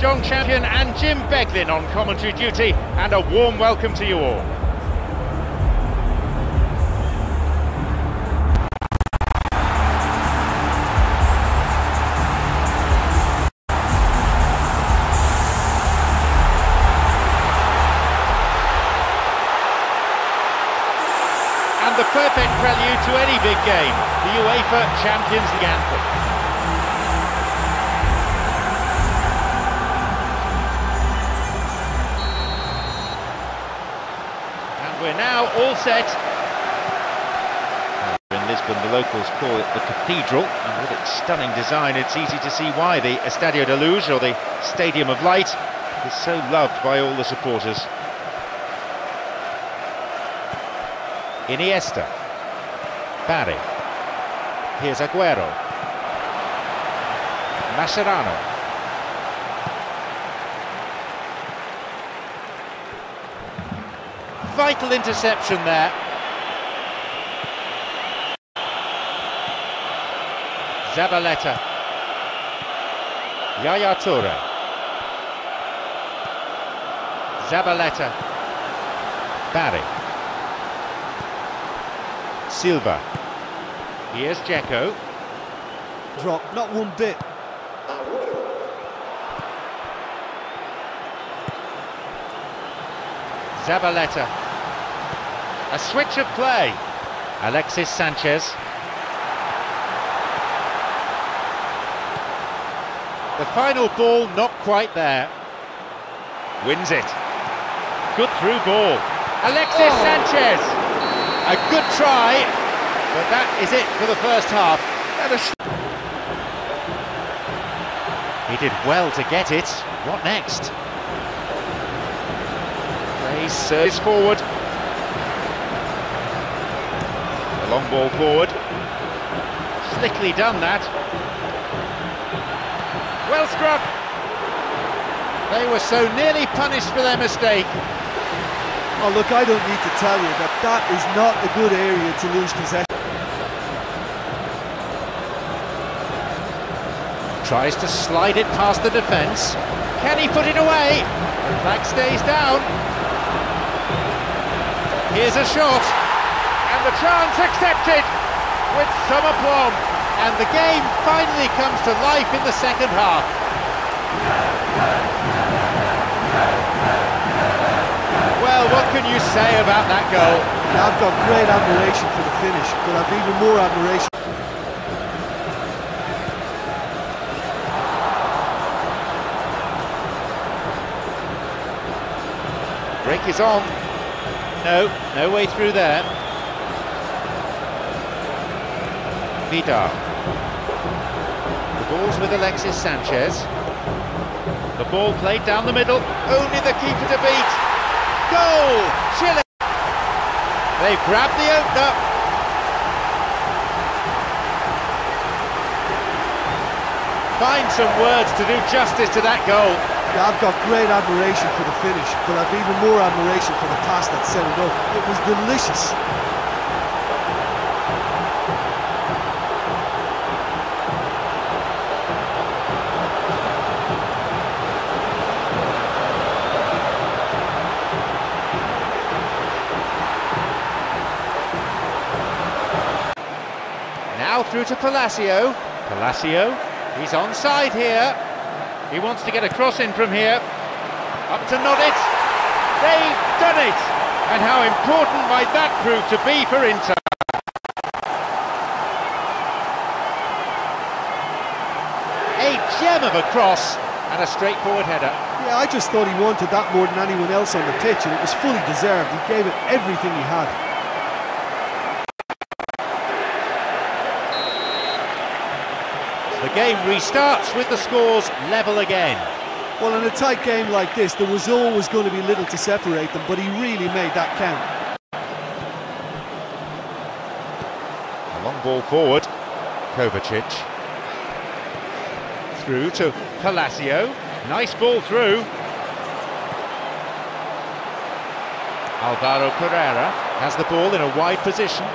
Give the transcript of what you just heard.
John Champion and Jim Beglin on commentary duty, and a warm welcome to you all. And the perfect prelude to any big game, the UEFA Champions League anthem. We're now all set. In Lisbon, the locals call it the Cathedral, and with its stunning design, it's easy to see why the Estadio da Luz, or the Stadium of Light, is so loved by all the supporters. Iniesta. Barry. Here's Aguero. Mascherano. Vital interception there. Zabaleta. Yaya Toure. Zabaleta. Barry. Silva. Here's Dzeko. Drop, not one bit. Zabaleta. A switch of play. Alexis Sanchez. The final ball not quite there. Wins it. Good through ball. Alexis Sanchez. A good try, but that is it for the first half. He did well to get it. What next? He surges forward. A long ball forward. Slickly done that. Well struck. They were so nearly punished for their mistake. Oh look, I don't need to tell you that that is not a good area to lose possession. Tries to slide it past the defence. Can he put it away? The flag stays down. Here's a shot, and the chance accepted with some aplomb, and the game finally comes to life in the second half. Well, what can you say about that goal? I've got great admiration for the finish, but I've even more admiration. Break is on. No way through there. Vidal. The ball's with Alexis Sanchez. The ball played down the middle. Only the keeper to beat. Goal! Chile. They've grabbed the opener. Find some words to do justice to that goal. Yeah, I've got great admiration for the finish, but I've even more admiration for the pass that set it up. It was delicious. Now through to Palacio. Palacio, he's onside here. He wants to get a cross in from here. Up to Nodit. They've done it! And how important might that prove to be for Inter? A gem of a cross and a straightforward header. Yeah, I just thought he wanted that more than anyone else on the pitch, and it was fully deserved. He gave it everything he had. The game restarts with the scores level again. Well, in a tight game like this, there was always going to be little to separate them, but he really made that count. A long ball forward. Kovacic. Through to Palacio. Nice ball through. Alvaro Pereira has the ball in a wide position.